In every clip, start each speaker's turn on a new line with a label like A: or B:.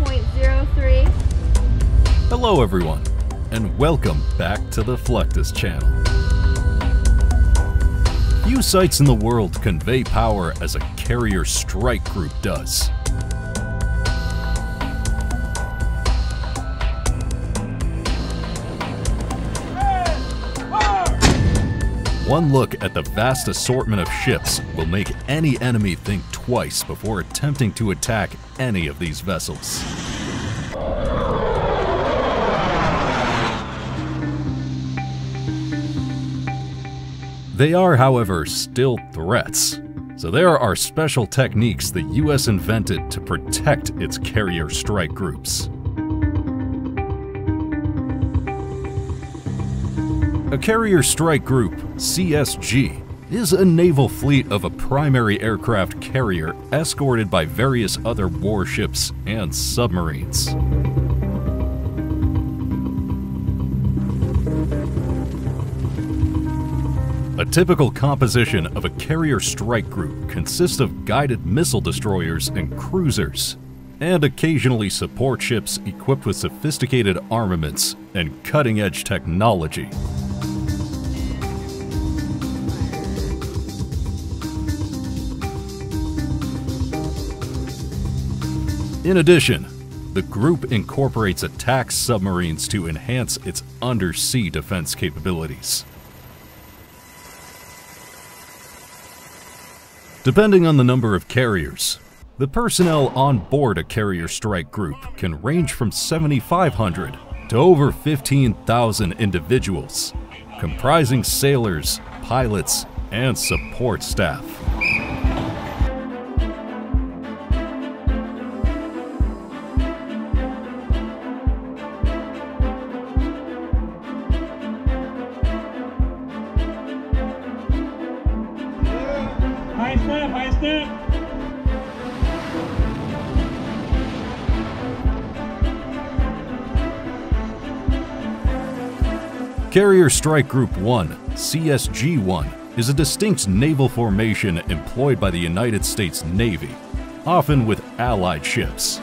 A: 0.03.
B: Hello everyone, and welcome back to the Fluctus channel. Few sites in the world convey power as a carrier strike group does. One look at the vast assortment of ships will make any enemy think twice before attempting to attack any of these vessels. They are, however, still threats, so there are special techniques the US invented to protect its carrier strike groups. A carrier strike group, CSG, is a naval fleet of a primary aircraft carrier escorted by various other warships and submarines. A typical composition of a carrier strike group consists of guided missile destroyers and cruisers, and occasionally support ships equipped with sophisticated armaments and cutting-edge technology. In addition, the group incorporates attack submarines to enhance its undersea defense capabilities. Depending on the number of carriers, the personnel on board a carrier strike group can range from 7,500 to over 15,000 individuals, comprising sailors, pilots, and support staff.
C: High step.
B: Carrier Strike Group 1, CSG-1, is a distinct naval formation employed by the United States Navy, often with Allied ships.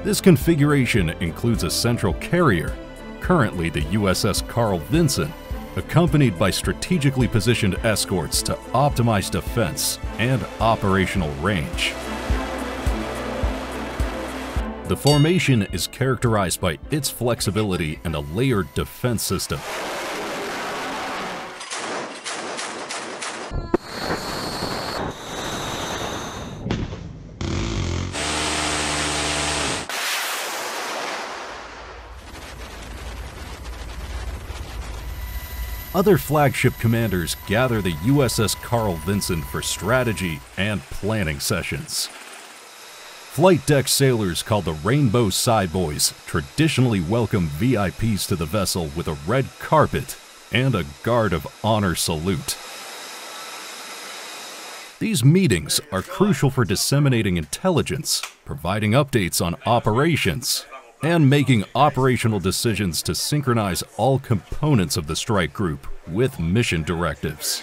B: This configuration includes a central carrier, currently the USS Carl Vinson, accompanied by strategically positioned escorts to optimize defense and operational range. The formation is characterized by its flexibility and a layered defense system. Other flagship commanders gather the USS Carl Vinson for strategy and planning sessions. Flight deck sailors called the Rainbow Boys traditionally welcome VIPs to the vessel with a red carpet and a guard of honor salute. These meetings are crucial for disseminating intelligence, providing updates on operations, and making operational decisions to synchronize all components of the strike group with mission directives.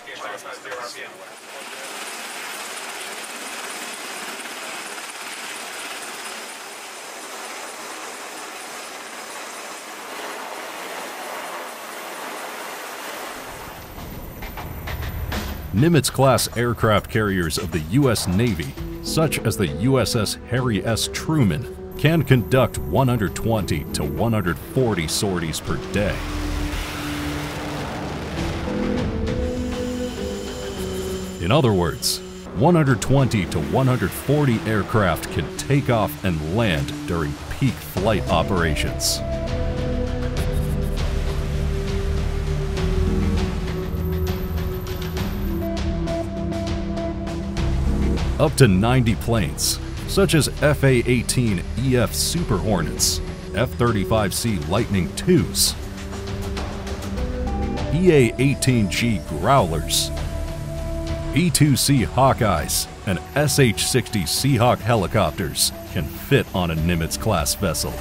B: Nimitz-class aircraft carriers of the U.S. Navy, such as the USS Harry S. Truman, can conduct 120 to 140 sorties per day. In other words, 120 to 140 aircraft can take off and land during peak flight operations. Up to 90 planes, such as FA-18 EF Super Hornets, F-35C Lightning IIs, EA-18G Growlers, E-2C Hawkeyes, and SH-60 Seahawk helicopters can fit on a Nimitz-class vessel.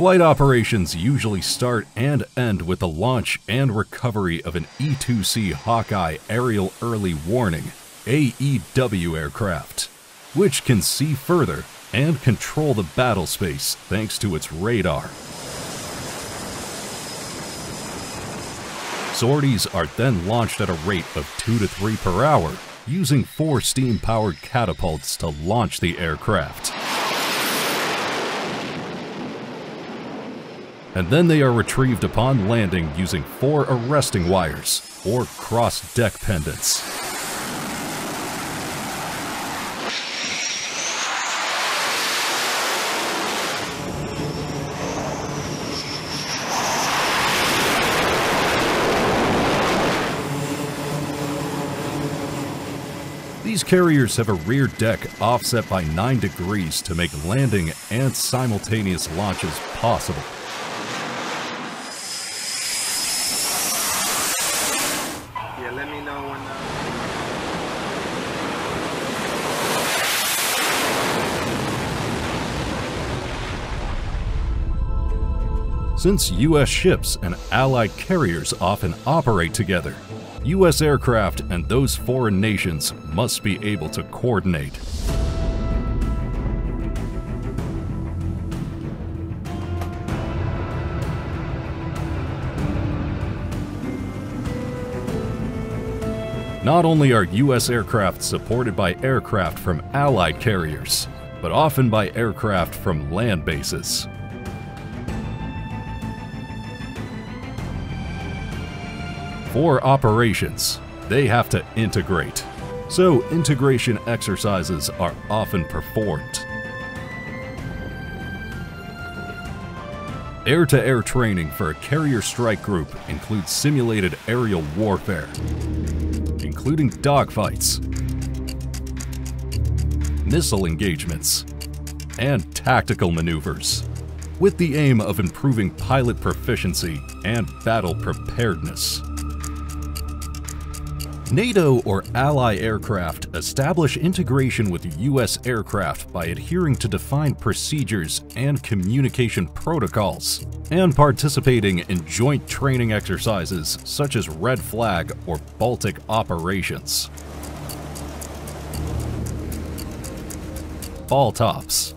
B: Flight operations usually start and end with the launch and recovery of an E-2C Hawkeye Aerial Early Warning AEW aircraft, which can see further and control the battle space thanks to its radar. Sorties are then launched at a rate of 2 to 3 per hour, using 4 steam-powered catapults to launch the aircraft. And then they are retrieved upon landing using 4 arresting wires, or cross-deck pendants. These carriers have a rear deck offset by 9 degrees to make landing and simultaneous launches possible.
A: Yeah, let me know when
B: Since U.S. ships and Allied carriers often operate together, U.S. aircraft and those foreign nations must be able to coordinate. Not only are U.S. aircraft supported by aircraft from Allied carriers, but often by aircraft from land bases. For operations, they have to integrate, so integration exercises are often performed. Air-to-air training for a carrier strike group includes simulated aerial warfare, including dogfights, missile engagements, and tactical maneuvers, with the aim of improving pilot proficiency and battle preparedness. NATO or ally aircraft establish integration with U.S. aircraft by adhering to defined procedures and communication protocols, and participating in joint training exercises such as Red Flag or Baltic operations. BALTOPS.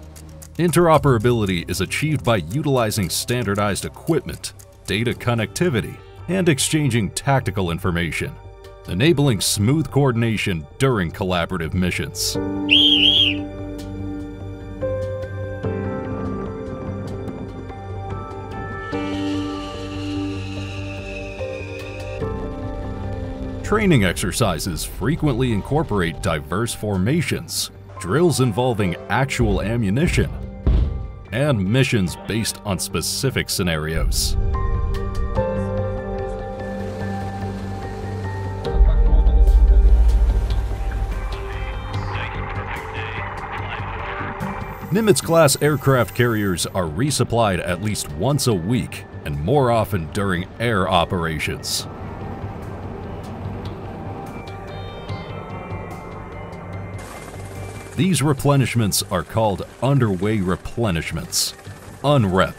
B: Interoperability is achieved by utilizing standardized equipment, data connectivity, and exchanging tactical information, enabling smooth coordination during collaborative missions. Training exercises frequently incorporate diverse formations, drills involving actual ammunition, and missions based on specific scenarios. Nimitz-class aircraft carriers are resupplied at least once a week, and more often during air operations. These replenishments are called underway replenishments, UNREP.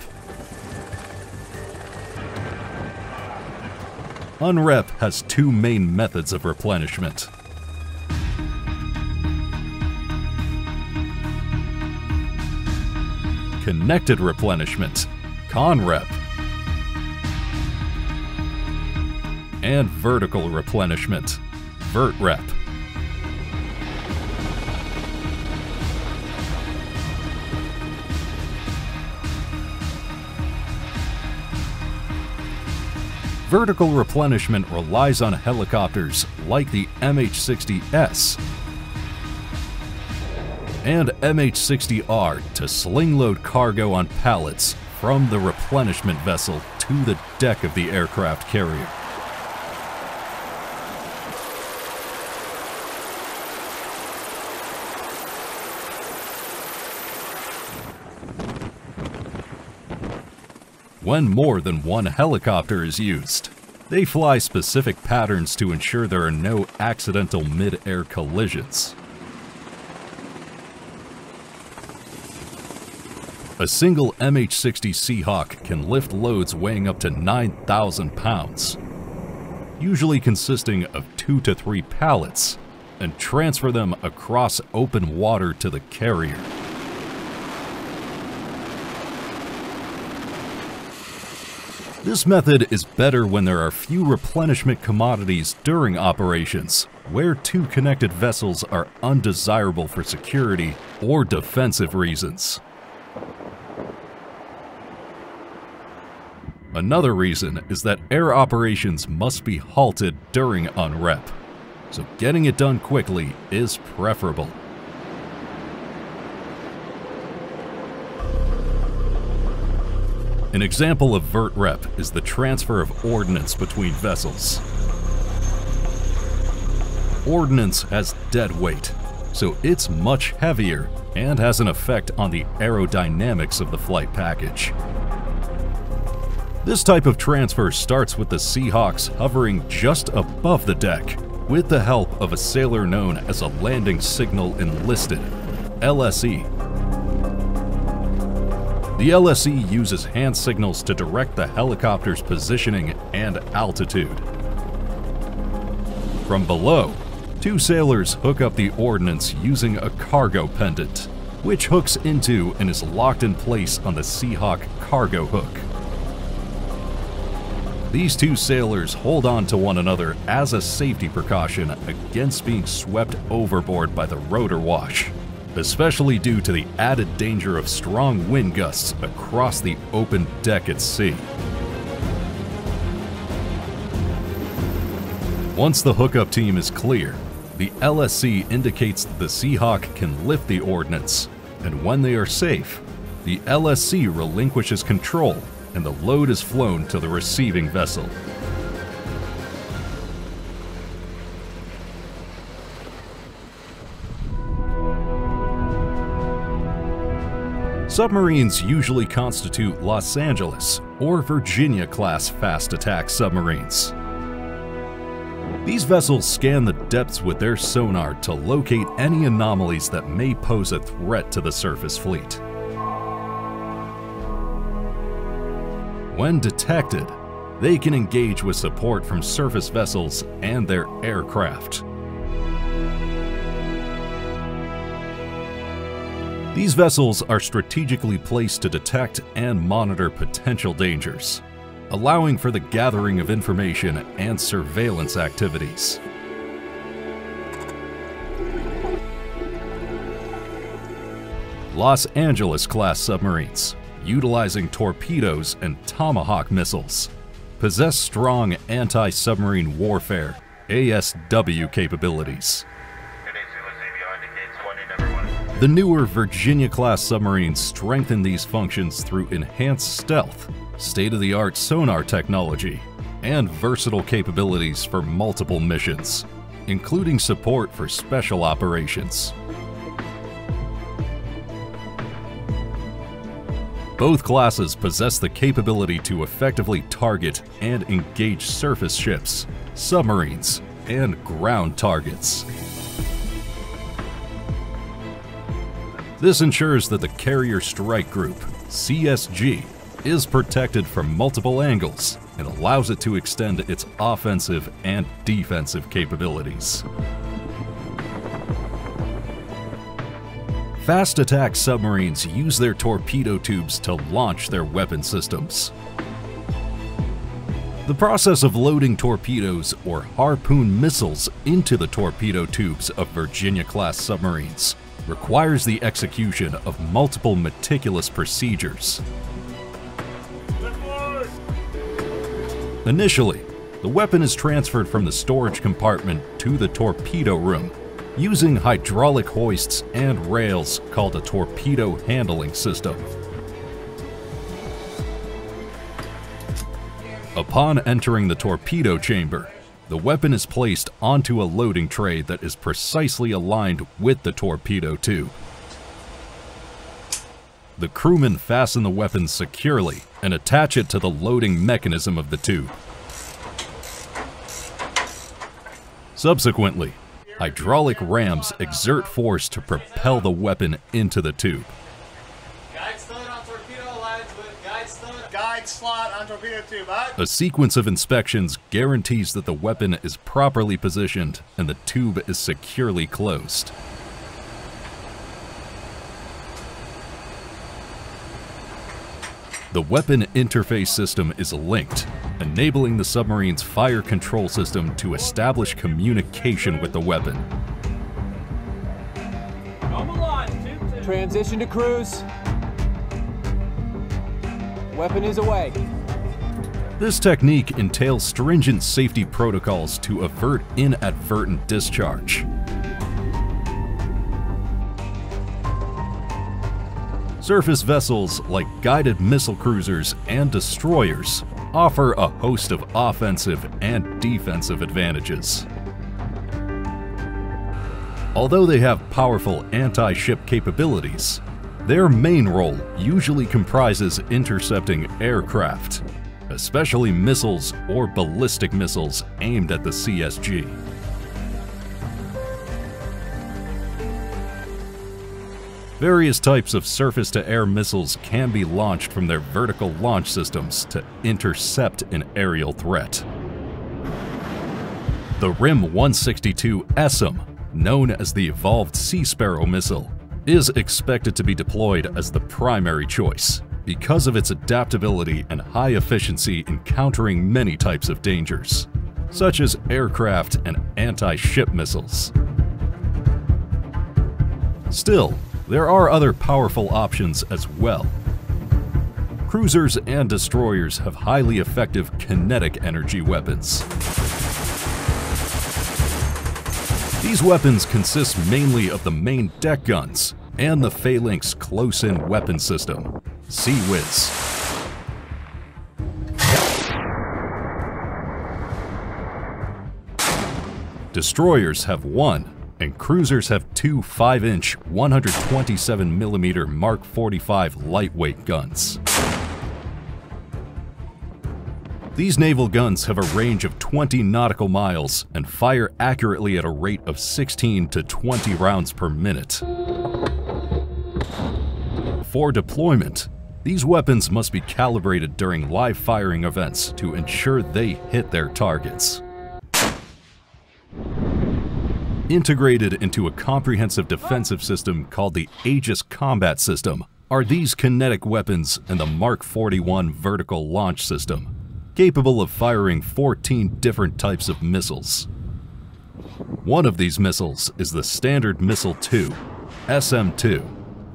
B: UNREP has 2 main methods of replenishment. Connected replenishment, CONREP, and vertical replenishment, VERTREP. Vertical replenishment relies on helicopters like the MH-60S and MH-60R to sling load cargo on pallets from the replenishment vessel to the deck of the aircraft carrier. When more than one helicopter is used, they fly specific patterns to ensure there are no accidental mid-air collisions. A single MH-60 Seahawk can lift loads weighing up to 9,000 pounds, usually consisting of 2 to 3 pallets, and transfer them across open water to the carrier. This method is better when there are few replenishment commodities during operations, where two connected vessels are undesirable for security or defensive reasons. Another reason is that air operations must be halted during unrep, so getting it done quickly is preferable. An example of vert rep is the transfer of ordnance between vessels. Ordnance has dead weight, so it's much heavier and has an effect on the aerodynamics of the flight package. This type of transfer starts with the Seahawks hovering just above the deck with the help of a sailor known as a landing signal enlisted, LSE. The LSE uses hand signals to direct the helicopter's positioning and altitude. From below, two sailors hook up the ordnance using a cargo pendant, which hooks into and is locked in place on the Seahawk cargo hook. These two sailors hold on to one another as a safety precaution against being swept overboard by the rotor wash, especially due to the added danger of strong wind gusts across the open deck at sea. Once the hookup team is clear, the LSC indicates that the Seahawk can lift the ordnance, and when they are safe, the LSC relinquishes control and the load is flown to the receiving vessel. Submarines usually constitute Los Angeles or Virginia-class fast attack submarines. These vessels scan the depths with their sonar to locate any anomalies that may pose a threat to the surface fleet. When detected, they can engage with support from surface vessels and their aircraft. These vessels are strategically placed to detect and monitor potential dangers, allowing for the gathering of information and surveillance activities. Los Angeles-class submarines, utilizing torpedoes and Tomahawk missiles, possess strong anti-submarine warfare (ASW) capabilities. The newer Virginia-class submarines strengthen these functions through enhanced stealth, state-of-the-art sonar technology, and versatile capabilities for multiple missions, including support for special operations. Both classes possess the capability to effectively target and engage surface ships, submarines, and ground targets. This ensures that the Carrier Strike Group, CSG, is protected from multiple angles and allows it to extend its offensive and defensive capabilities. Fast attack submarines use their torpedo tubes to launch their weapon systems. The process of loading torpedoes or harpoon missiles into the torpedo tubes of Virginia-class submarines requires the execution of multiple meticulous procedures. Initially, the weapon is transferred from the storage compartment to the torpedo room using hydraulic hoists and rails called a torpedo handling system. Upon entering the torpedo chamber, the weapon is placed onto a loading tray that is precisely aligned with the torpedo tube. The crewmen fasten the weapon securely and attach it to the loading mechanism of the tube. Subsequently, hydraulic rams exert force to propel the weapon into the tube.
C: right slot on torpedo tube, huh?
B: A sequence of inspections guarantees that the weapon is properly positioned and the tube is securely closed. The weapon interface system is linked, enabling the submarine's fire control system to establish communication with the weapon.
D: Transition to cruise. Weapon is away.
B: This technique entails stringent safety protocols to avert inadvertent discharge. Surface vessels like guided missile cruisers and destroyers offer a host of offensive and defensive advantages. Although they have powerful anti-ship capabilities, their main role usually comprises intercepting aircraft, especially missiles or ballistic missiles aimed at the CSG. Various types of surface-to-air missiles can be launched from their vertical launch systems to intercept an aerial threat. The RIM-162 SM, known as the Evolved Sea Sparrow missile, is expected to be deployed as the primary choice because of its adaptability and high efficiency in countering many types of dangers, such as aircraft and anti-ship missiles. Still, there are other powerful options as well. Cruisers and destroyers have highly effective kinetic energy weapons. These weapons consist mainly of the main deck guns and the Phalanx Close-In Weapon System, CWIS. Destroyers have one, and cruisers have two 5-inch 127mm Mark 45 lightweight guns. These naval guns have a range of 20 nautical miles and fire accurately at a rate of 16 to 20 rounds per minute. For deployment, these weapons must be calibrated during live firing events to ensure they hit their targets. Integrated into a comprehensive defensive system called the Aegis Combat System are these kinetic weapons and the Mark 41 vertical launch system, capable of firing 14 different types of missiles. One of these missiles is the Standard Missile 2, SM-2,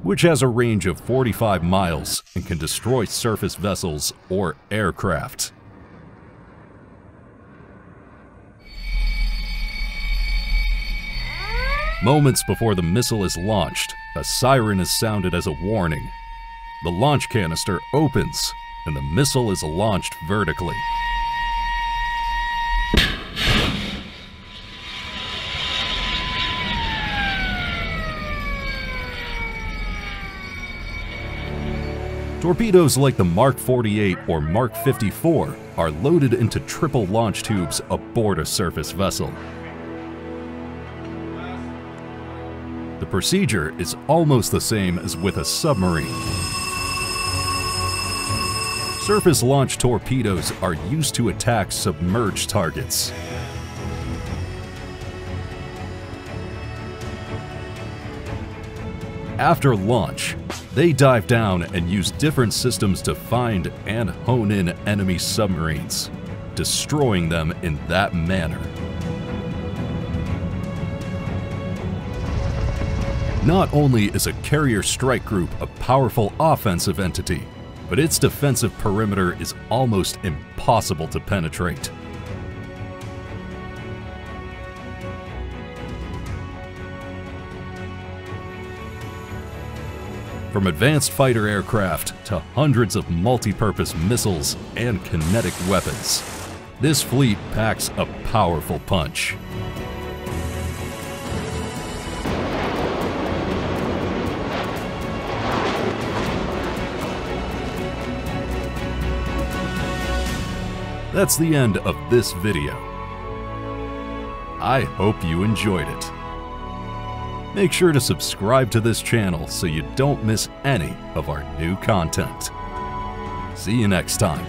B: which has a range of 45 miles and can destroy surface vessels or aircraft. Moments before the missile is launched, a siren is sounded as a warning. The launch canister opens, and the missile is launched vertically. Torpedoes like the Mark 48 or Mark 54 are loaded into triple launch tubes aboard a surface vessel. The procedure is almost the same as with a submarine. Surface launch torpedoes are used to attack submerged targets. After launch, they dive down and use different systems to find and hone in enemy submarines, destroying them in that manner. Not only is a carrier strike group a powerful offensive entity, but its defensive perimeter is almost impossible to penetrate. From advanced fighter aircraft to hundreds of multi-purpose missiles and kinetic weapons, this fleet packs a powerful punch. That's the end of this video. I hope you enjoyed it. Make sure to subscribe to this channel so you don't miss any of our new content. See you next time.